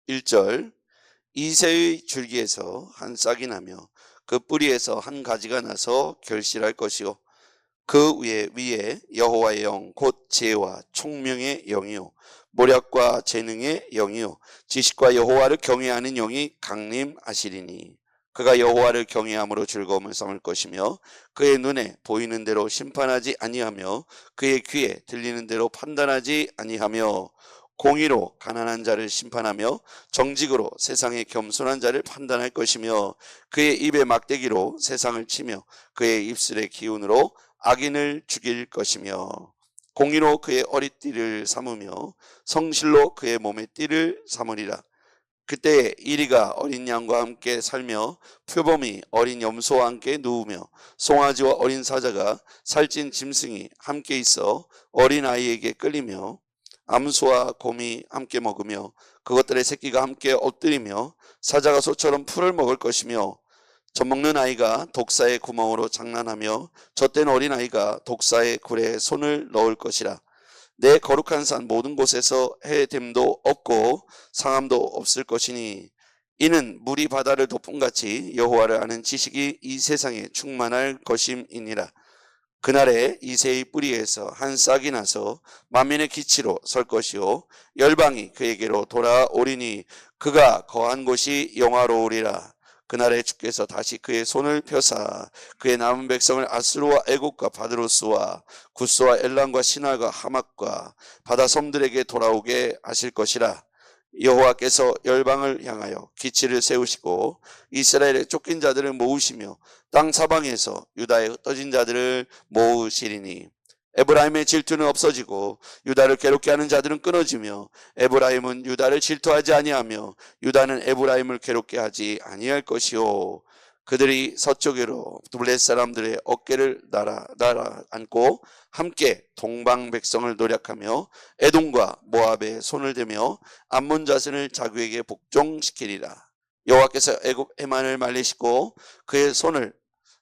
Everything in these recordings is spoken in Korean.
1절 이새의 줄기에서 한 싹이 나며 그 뿌리에서 한 가지가 나서 결실할 것이요 그 위에 여호와의 영 곧 지혜와 총명의 영이요 모략과 재능의 영이요 지식과 여호와를 경외하는 영이 강림하시리니 그가 여호와를 경외함으로 즐거움을 삼을 것이며 그의 눈에 보이는 대로 심판하지 아니하며 그의 귀에 들리는 대로 판단하지 아니하며 공의로 가난한 자를 심판하며 정직으로 세상의 겸손한 자를 판단할 것이며 그의 입의 막대기로 세상을 치며 그의 입술의 기운으로 악인을 죽일 것이며 공의로 그의 허리띠를 삼으며 성실로 그의 몸의 띠를 삼으리라. 그때에 이리가 어린 양과 함께 살며 표범이 어린 염소와 함께 누우며 송아지와 어린 사자가 살찐 짐승이 함께 있어 어린아이에게 끌리며 암소와 곰이 함께 먹으며 그것들의 새끼가 함께 엎드리며 사자가 소처럼 풀을 먹을 것이며 젖먹는 아이가 독사의 구멍으로 장난하며 젖된 어린아이가 독사의 굴에 손을 넣을 것이라. 내 거룩한 산 모든 곳에서 해됨도 없고 상함도 없을 것이니 이는 물이 바다를 덮음같이 여호와를 아는 지식이 이 세상에 충만할 것임이니라. 그날에 이새의 뿌리에서 한 싹이 나서 만민의 기치로 설 것이요 열방이 그에게로 돌아오리니 그가 거한 곳이 영화로우리라. 그날에 주께서 다시 그의 손을 펴사 그의 남은 백성을 아수르와 애국과 바드로스와 구스와 엘람과 시날과 하맛과 바다 섬들에게 돌아오게 하실 것이라. 여호와께서 열방을 향하여 기치를 세우시고 이스라엘의 쫓긴 자들을 모으시며 땅 사방에서 유다의 흩어진 자들을 모으시리니 에브라임의 질투는 없어지고 유다를 괴롭게 하는 자들은 끊어지며 에브라임은 유다를 질투하지 아니하며 유다는 에브라임을 괴롭게 하지 아니할 것이요 그들이 서쪽으로 블레셋 사람들의 어깨를 날아 안고 함께 동방 백성을 노략하며 에돔과 모압에 손을 대며 암몬 자손을 자기에게 복종시키리라. 여호와께서 애굽 해만을 말리시고 그의 손을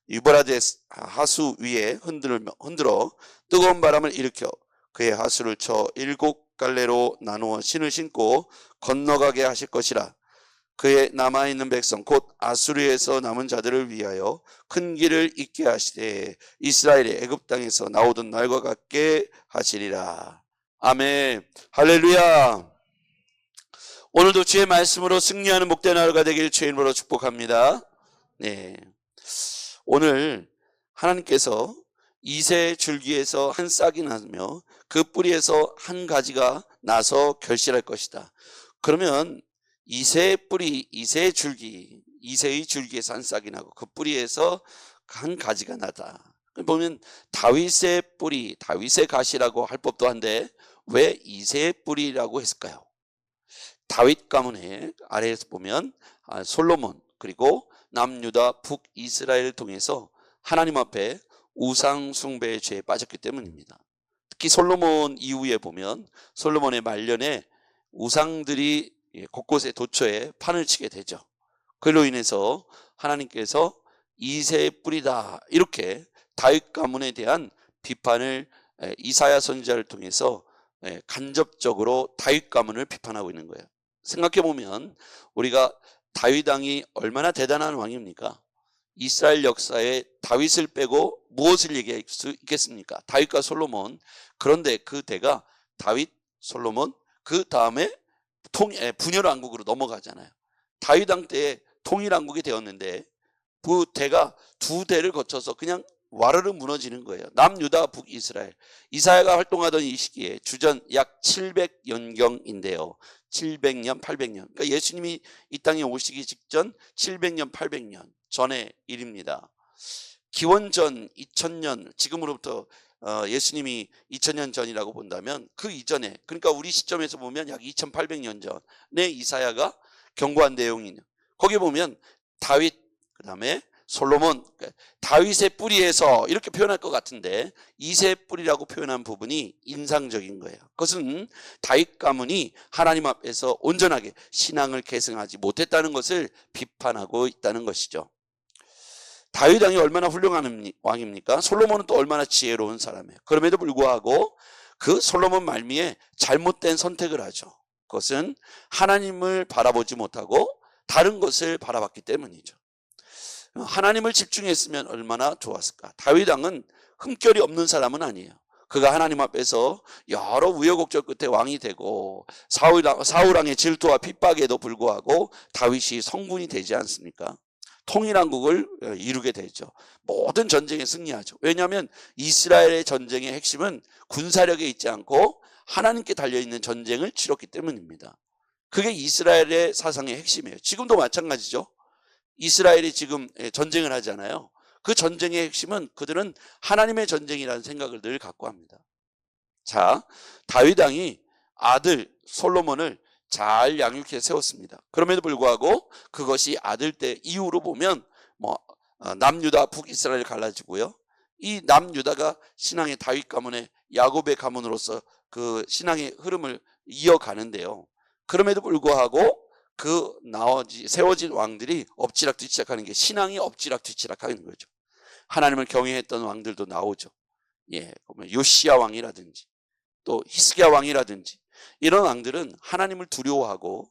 유브라데스 하수 위에 흔들어 뜨거운 바람을 일으켜 그의 하수를 쳐 7갈래로 나누어 신을 신고 건너가게 하실 것이라. 그의 남아있는 백성 곧 아수르에서 남은 자들을 위하여 큰 길을 잇게 하시되 이스라엘의 애굽 땅에서 나오던 날과 같게 하시리라. 아멘. 할렐루야. 오늘도 주의 말씀으로 승리하는 복된 하루가 되길 주의 이름으로 축복합니다. 네. 오늘 하나님께서 이새 줄기에서 한 싹이 나며 그 뿌리에서 한 가지가 나서 결실할 것이다. 그러면 이새의 뿌리, 이새의 줄기, 이새의 줄기에서 한 싹이 나고 그 뿌리에서 한 가지가 나다. 보면 다윗의 뿌리, 다윗의 가시라고 할 법도 한데 왜 이새의 뿌리라고 했을까요? 다윗 가문의 아래에서 보면 솔로몬 그리고 남유다 북이스라엘을 통해서 하나님 앞에 우상 숭배의 죄에 빠졌기 때문입니다. 특히 솔로몬 이후에 보면 솔로몬의 말년에 우상들이 곳곳에 도처에 판을 치게 되죠. 그로 인해서 하나님께서 이새의 뿌리다 이렇게 다윗 가문에 대한 비판을 이사야 선지자를 통해서 간접적으로 다윗 가문을 비판하고 있는 거예요. 생각해 보면 우리가 다윗 왕이 얼마나 대단한 왕입니까? 이스라엘 역사에 다윗을 빼고 무엇을 얘기할 수 있겠습니까? 다윗과 솔로몬. 그런데 그 대가 다윗, 솔로몬, 그 다음에 분열왕국으로 넘어가잖아요. 다윗 왕 때에 통일왕국이 되었는데 그 대가 두 대를 거쳐서 그냥 와르르 무너지는 거예요. 남유다 북이스라엘. 이사야가 활동하던 이 시기에 주전 약 700년경인데요. 700년, 800년. 그러니까 예수님이 이 땅에 오시기 직전 700년, 800년 전의 일입니다. 기원전 2000년, 지금으로부터 예수님이 2000년 전이라고 본다면 그 이전에, 그러니까 우리 시점에서 보면 약 2800년 전에 이사야가 경고한 내용이냐. 거기 보면 다윗, 그 다음에 솔로몬, 다윗의 뿌리에서 이렇게 표현할 것 같은데 이새의 뿌리라고 표현한 부분이 인상적인 거예요. 그것은 다윗 가문이 하나님 앞에서 온전하게 신앙을 계승하지 못했다는 것을 비판하고 있다는 것이죠. 다윗 왕이 얼마나 훌륭한 왕입니까? 솔로몬은 또 얼마나 지혜로운 사람이에요. 그럼에도 불구하고 그 솔로몬 말미에 잘못된 선택을 하죠. 그것은 하나님을 바라보지 못하고 다른 것을 바라봤기 때문이죠. 하나님을 집중했으면 얼마나 좋았을까. 다윗 왕은 흠결이 없는 사람은 아니에요. 그가 하나님 앞에서 여러 우여곡절 끝에 왕이 되고 사울 왕의 질투와 핍박에도 불구하고 다윗이 성군이 되지 않습니까? 통일한국을 이루게 되죠. 모든 전쟁에 승리하죠. 왜냐하면 이스라엘의 전쟁의 핵심은 군사력에 있지 않고 하나님께 달려있는 전쟁을 치렀기 때문입니다. 그게 이스라엘의 사상의 핵심이에요. 지금도 마찬가지죠. 이스라엘이 지금 전쟁을 하잖아요. 그 전쟁의 핵심은 그들은 하나님의 전쟁이라는 생각을 늘 갖고 합니다. 자, 다윗 왕이 아들 솔로몬을 잘 양육해 세웠습니다. 그럼에도 불구하고 그것이 아들 때 이후로 보면 남유다 북이스라엘 갈라지고요. 이 남유다가 신앙의 다윗 가문의 야곱의 가문으로서 그 신앙의 흐름을 이어가는데요. 그럼에도 불구하고 그 세워진 왕들이 엎치락뒤치락하는 게 신앙이 엎치락뒤치락하는 거죠. 하나님을 경외했던 왕들도 나오죠. 보면 요시야 왕이라든지 또 히스기야 왕이라든지 이런 왕들은 하나님을 두려워하고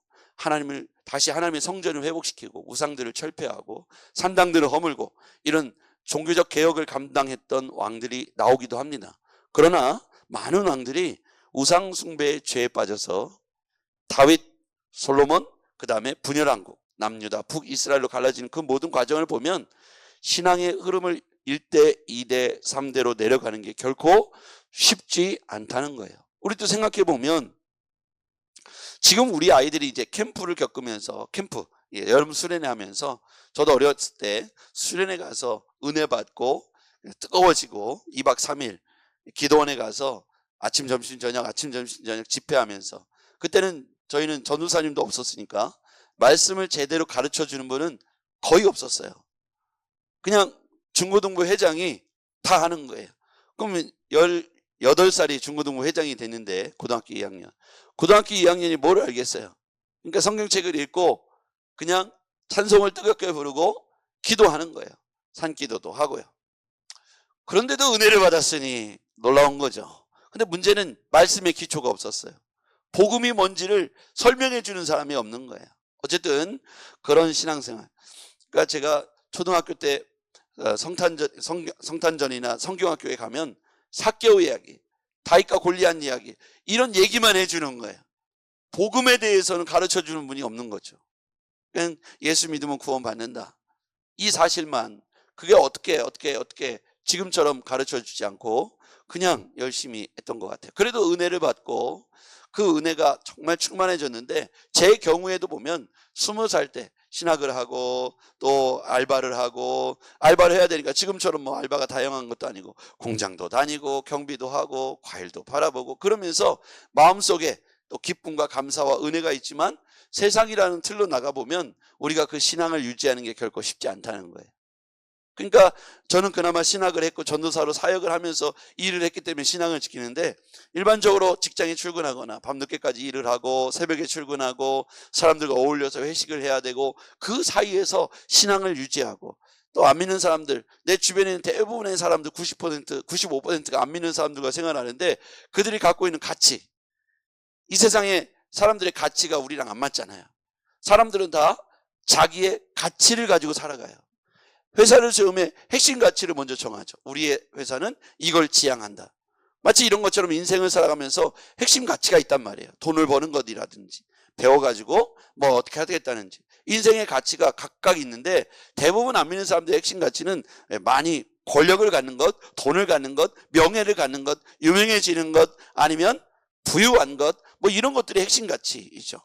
다시 하나님의 성전을 회복시키고 우상들을 철폐하고 산당들을 허물고 이런 종교적 개혁을 감당했던 왕들이 나오기도 합니다. 그러나 많은 왕들이 우상 숭배의 죄에 빠져서 다윗, 솔로몬, 그 다음에 분열왕국, 남유다, 북이스라엘로 갈라지는 그 모든 과정을 보면 신앙의 흐름을 1대, 2대, 3대로 내려가는 게 결코 쉽지 않다는 거예요. 우리도 생각해 보면 지금 우리 아이들이 이제 캠프를 겪으면서 여름 수련회 하면서 저도 어렸을 때 수련회 가서 은혜 받고 뜨거워지고 2박 3일 기도원에 가서 아침 점심 저녁 집회하면서 그때는 저희는 전도사님도 없었으니까 말씀을 제대로 가르쳐 주는 분은 거의 없었어요. 그냥 중고등부 회장이 다 하는 거예요. 그러면 18살이 중고등부 회장이 됐는데 고등학교 2학년이 뭘 알겠어요. 그러니까 성경책을 읽고 그냥 찬송을 뜨겁게 부르고 기도하는 거예요. 산기도도 하고요. 그런데도 은혜를 받았으니 놀라운 거죠. 근데 문제는 말씀의 기초가 없었어요. 복음이 뭔지를 설명해 주는 사람이 없는 거예요. 어쨌든 그런 신앙생활. 그러니까 제가 초등학교 때 성탄전이나 성경학교에 가면 삭개오 이야기, 다윗과 골리앗 이야기 이런 얘기만 해주는 거예요. 복음에 대해서는 가르쳐 주는 분이 없는 거죠. 그냥 예수 믿으면 구원 받는다. 이 사실만 그게 어떻게 지금처럼 가르쳐 주지 않고 그냥 열심히 했던 것 같아요. 그래도 은혜를 받고 그 은혜가 정말 충만해졌는데 제 경우에도 보면 20살 때 신학을 하고 또 알바를 해야 되니까 지금처럼 알바가 다양한 것도 아니고 공장도 다니고 경비도 하고 과일도 팔아보고 그러면서 마음속에 또 기쁨과 감사와 은혜가 있지만 세상이라는 틀로 나가보면 우리가 그 신앙을 유지하는 게 결코 쉽지 않다는 거예요. 그러니까 저는 그나마 신학을 했고 전도사로 사역을 하면서 일을 했기 때문에 신앙을 지키는데 일반적으로 직장에 출근하거나 밤늦게까지 일을 하고 새벽에 출근하고 사람들과 어울려서 회식을 해야 되고 그 사이에서 신앙을 유지하고 또 안 믿는 사람들, 내 주변에 있는 대부분의 사람들 90%, 95%가 안 믿는 사람들과 생활하는데 그들이 갖고 있는 가치, 이 세상에 사람들의 가치가 우리랑 안 맞잖아요. 사람들은 다 자기의 가치를 가지고 살아가요. 회사를 세우면 핵심 가치를 먼저 정하죠. 우리의 회사는 이걸 지향한다. 마치 이런 것처럼 인생을 살아가면서 핵심 가치가 있단 말이에요. 돈을 버는 것이라든지 배워가지고 어떻게 하겠다는지 인생의 가치가 각각 있는데 이대부분 안 믿는 사람들의 핵심 가치는 많이 권력을 갖는 것, 돈을 갖는 것, 명예를 갖는 것, 유명해지는 것 아니면 부유한 것 이런 것들이 핵심 가치이죠.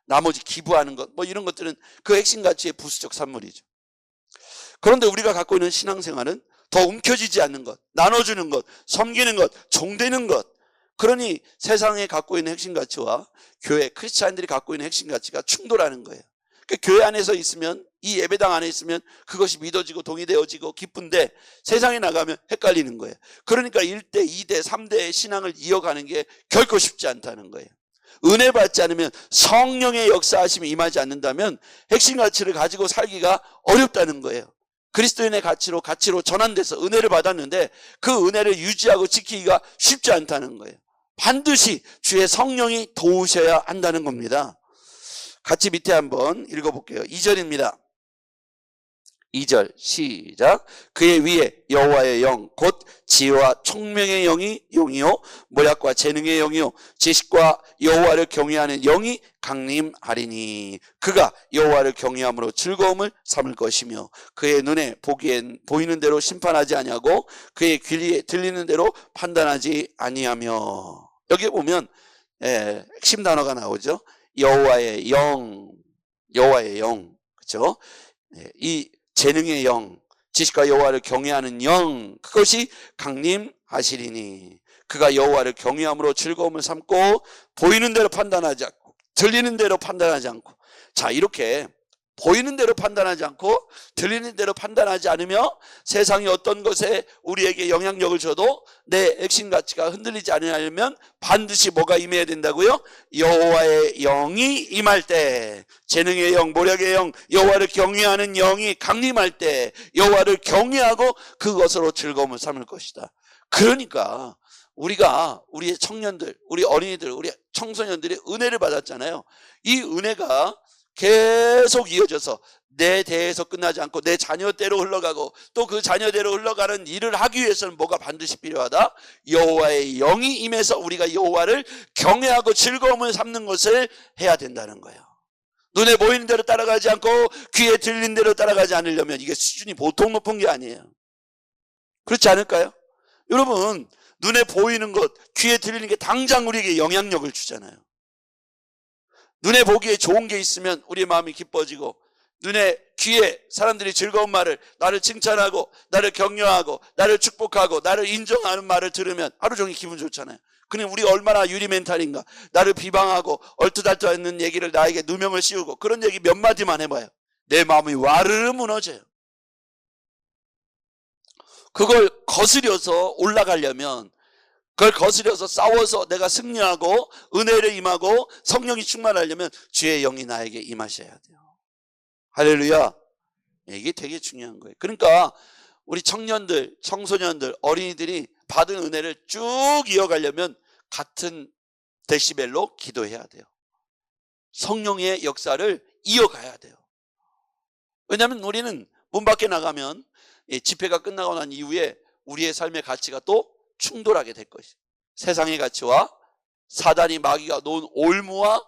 나머지 기부하는 것 이런 것들은 그 핵심 가치의 부수적 산물이죠. 그런데 우리가 갖고 있는 신앙생활은 더 움켜쥐지 않는 것, 나눠주는 것, 섬기는 것, 종되는 것. 그러니 세상에 갖고 있는 핵심 가치와 교회, 크리스찬들이 갖고 있는 핵심 가치가 충돌하는 거예요. 그러니까 교회 안에서 있으면, 이 예배당 안에 있으면 그것이 믿어지고 동의되어지고 기쁜데 세상에 나가면 헷갈리는 거예요. 그러니까 1대, 2대, 3대의 신앙을 이어가는 게 결코 쉽지 않다는 거예요. 은혜 받지 않으면 성령의 역사하심이 임하지 않는다면 핵심 가치를 가지고 살기가 어렵다는 거예요. 그리스도인의 가치로 전환돼서 은혜를 받았는데 그 은혜를 유지하고 지키기가 쉽지 않다는 거예요. 반드시 주의 성령이 도우셔야 한다는 겁니다. 같이 밑에 한번 읽어볼게요. 2절입니다. 2절 시작. 그의 위에 여호와의 영 곧 지혜와 총명의 영이 용이요 모략과 재능의 영이요 지식과 여호와를 경외하는 영이 강림하리니 그가 여호와를 경외함으로 즐거움을 삼을 것이며 그의 눈에 보이는 대로 심판하지 아니하고 그의 귀에 들리는 대로 판단하지 아니하며. 여기 보면 핵심 단어가 나오죠. 여호와의 영, 여호와의 영, 그렇죠? 이 재능의 영, 지식과 여호와를 경외하는 영, 그것이 강림하시리니 그가 여호와를 경외함으로 즐거움을 삼고 보이는 대로 판단하지 않고 들리는 대로 판단하지 않고. 자, 이렇게 보이는 대로 판단하지 않고 들리는 대로 판단하지 않으며 세상이 어떤 것에 우리에게 영향력을 줘도 내 핵심 가치가 흔들리지 않으려면 반드시 뭐가 임해야 된다고요? 여호와의 영이 임할 때, 재능의 영, 모략의 영, 여호와를 경외하는 영이 강림할 때 여호와를 경외하고 그것으로 즐거움을 삼을 것이다. 그러니까 우리가 우리의 청년들, 우리 어린이들, 우리 청소년들이 은혜를 받았잖아요. 이 은혜가 계속 이어져서 내 대에서 끝나지 않고 내 자녀대로 흘러가고 또 그 자녀대로 흘러가는 일을 하기 위해서는 뭐가 반드시 필요하다? 여호와의 영이 임해서 우리가 여호와를 경외하고 즐거움을 삼는 것을 해야 된다는 거예요. 눈에 보이는 대로 따라가지 않고 귀에 들리는 대로 따라가지 않으려면 이게 수준이 보통 높은 게 아니에요. 그렇지 않을까요? 여러분, 눈에 보이는 것, 귀에 들리는 게 당장 우리에게 영향력을 주잖아요. 눈에 보기에 좋은 게 있으면 우리의 마음이 기뻐지고, 눈에 귀에 사람들이 즐거운 말을, 나를 칭찬하고 나를 격려하고 나를 축복하고 나를 인정하는 말을 들으면 하루 종일 기분 좋잖아요. 그냥 우리가 얼마나 유리 멘탈인가. 나를 비방하고 얼토당토하는 얘기를 나에게 누명을 씌우고 그런 얘기 몇 마디만 해봐요. 내 마음이 와르르 무너져요. 그걸 거스려서 올라가려면, 그걸 거스려서 싸워서 내가 승리하고 은혜를 임하고 성령이 충만하려면 주의 영이 나에게 임하셔야 돼요. 할렐루야. 이게 되게 중요한 거예요. 그러니까 우리 청년들, 청소년들, 어린이들이 받은 은혜를 쭉 이어가려면 같은 데시벨로 기도해야 돼요. 성령의 역사를 이어가야 돼요. 왜냐하면 우리는 문 밖에 나가면 집회가 끝나고 난 이후에 우리의 삶의 가치가 또 충돌하게 될 것이에요. 세상의 가치와 사단이 마귀가 놓은 올무와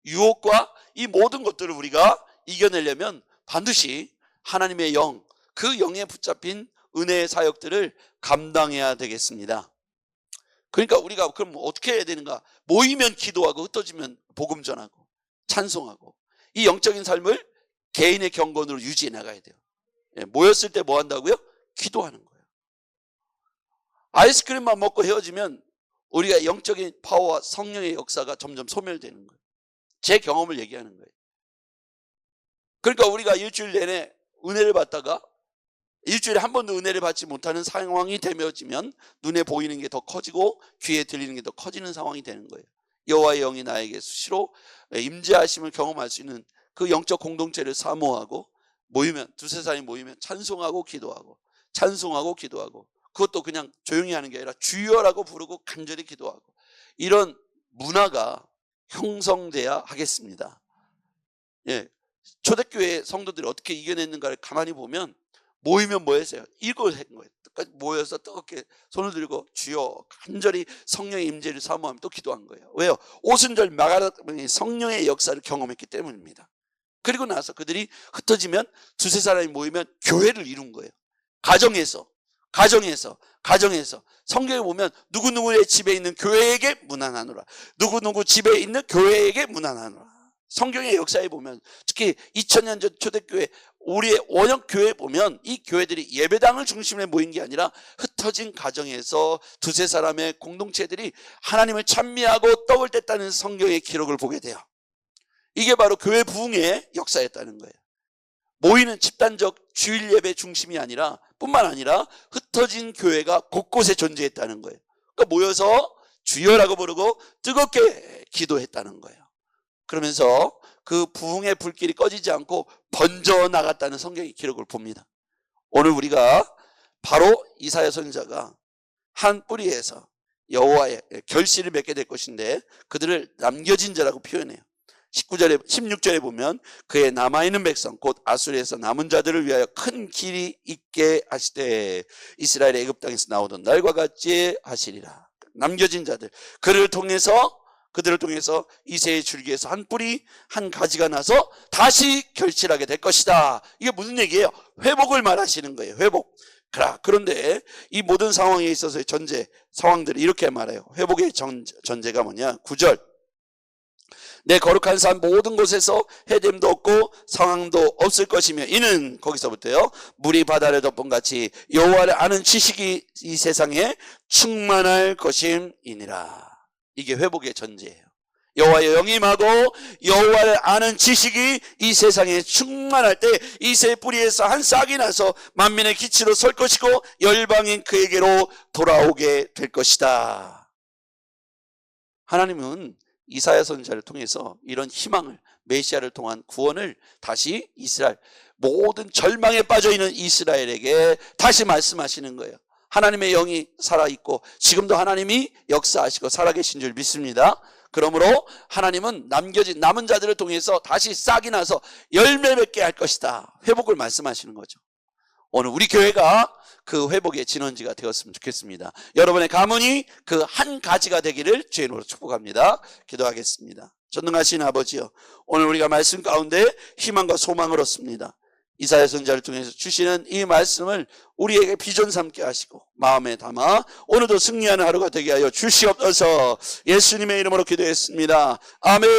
유혹과 이 모든 것들을 우리가 이겨내려면 반드시 하나님의 영, 그 영에 붙잡힌 은혜의 사역들을 감당해야 되겠습니다. 그러니까 우리가 그럼 어떻게 해야 되는가? 모이면 기도하고 흩어지면 복음 전하고 찬송하고, 이 영적인 삶을 개인의 경건으로 유지해 나가야 돼요. 모였을 때 뭐 한다고요? 기도하는 거예요. 아이스크림만 먹고 헤어지면 우리가 영적인 파워와 성령의 역사가 점점 소멸되는 거예요. 제 경험을 얘기하는 거예요. 그러니까 우리가 일주일 내내 은혜를 받다가 일주일에 한 번도 은혜를 받지 못하는 상황이 되어지면 눈에 보이는 게 더 커지고 귀에 들리는 게 더 커지는 상황이 되는 거예요. 여호와의 영이 나에게 수시로 임재하심을 경험할 수 있는 그 영적 공동체를 사모하고, 모이면 두세 사람이 모이면 찬송하고 기도하고 찬송하고 기도하고, 그것도 그냥 조용히 하는 게 아니라 주여라고 부르고 간절히 기도하고, 이런 문화가 형성돼야 하겠습니다. 초대교회 성도들이 어떻게 이겨냈는가를 가만히 보면 모이면 뭐 했어요? 이걸 한 거예요. 끝까지 모여서 뜨겁게 손을 들고 주여 간절히 성령의 임재를 사모하며 또 기도한 거예요. 왜요? 오순절 마가다락방의 성령의 역사를 경험했기 때문입니다. 그리고 나서 그들이 흩어지면 두세 사람이 모이면 교회를 이룬 거예요. 가정에서 성경에 보면 누구누구의 집에 있는 교회에게 문안하노라, 누구누구 집에 있는 교회에게 문안하노라. 성경의 역사에 보면, 특히 2000년 전 초대교회, 우리의 원형교회에 보면 이 교회들이 예배당을 중심으로 모인 게 아니라 흩어진 가정에서 두세 사람의 공동체들이 하나님을 찬미하고 떡을 뗐다는 성경의 기록을 보게 돼요. 이게 바로 교회 부흥의 역사였다는 거예요. 모이는 집단적 주일 예배 중심이 아니라, 뿐만 아니라 흩어진 교회가 곳곳에 존재했다는 거예요. 그러니까 모여서 주여라고 부르고 뜨겁게 기도했다는 거예요. 그러면서 그 부흥의 불길이 꺼지지 않고 번져나갔다는 성경의 기록을 봅니다. 오늘 우리가 바로 이사야 선지자가 한 뿌리에서 여호와의 결실을 맺게 될 것인데 그들을 남겨진 자라고 표현해요. 16절에 보면 그의 남아있는 백성 곧 아수르에서 남은 자들을 위하여 큰 길이 있게 하시되 이스라엘의 애굽 땅에서 나오던 날과 같이 하시리라. 남겨진 자들, 그들을 통해서 이새의 줄기에서 한 뿌리 한 가지가 나서 다시 결실하게 될 것이다. 이게 무슨 얘기예요? 회복을 말하시는 거예요. 회복. 그런데 이 모든 상황에 있어서의 전제 상황들을 이렇게 말해요. 회복의 전제가 뭐냐? 9절. 내 거룩한 산 모든 곳에서 해됨도 없고 상황도 없을 것이며 이는 거기서부터요, 물이 바다를 덮은 같이 여호와를 아는 지식이 이 세상에 충만할 것임이니라. 이게 회복의 전제예요. 여호와의 영이 임하고 여호와를 아는 지식이 이 세상에 충만할 때 이새의 뿌리에서 한 싹이 나서 만민의 기치로 설 것이고 열방인 그에게로 돌아오게 될 것이다. 하나님은 이사야 선지자를 통해서 이런 희망을, 메시아를 통한 구원을 다시 이스라엘, 모든 절망에 빠져있는 이스라엘에게 다시 말씀하시는 거예요. 하나님의 영이 살아있고 지금도 하나님이 역사하시고 살아계신 줄 믿습니다. 그러므로 하나님은 남은 자들을 통해서 다시 싹이 나서 열매 맺게 할 것이다. 회복을 말씀하시는 거죠. 오늘 우리 교회가 그 회복의 진원지가 되었으면 좋겠습니다. 여러분의 가문이 그 한 가지가 되기를 주의 이름으로 축복합니다. 기도하겠습니다. 전능하신 아버지여, 오늘 우리가 말씀 가운데 희망과 소망을 얻습니다. 이사야 선지자를 통해서 주시는 이 말씀을 우리에게 비전 삼게 하시고 마음에 담아 오늘도 승리하는 하루가 되게 하여 주시옵소서. 예수님의 이름으로 기도했습니다. 아멘.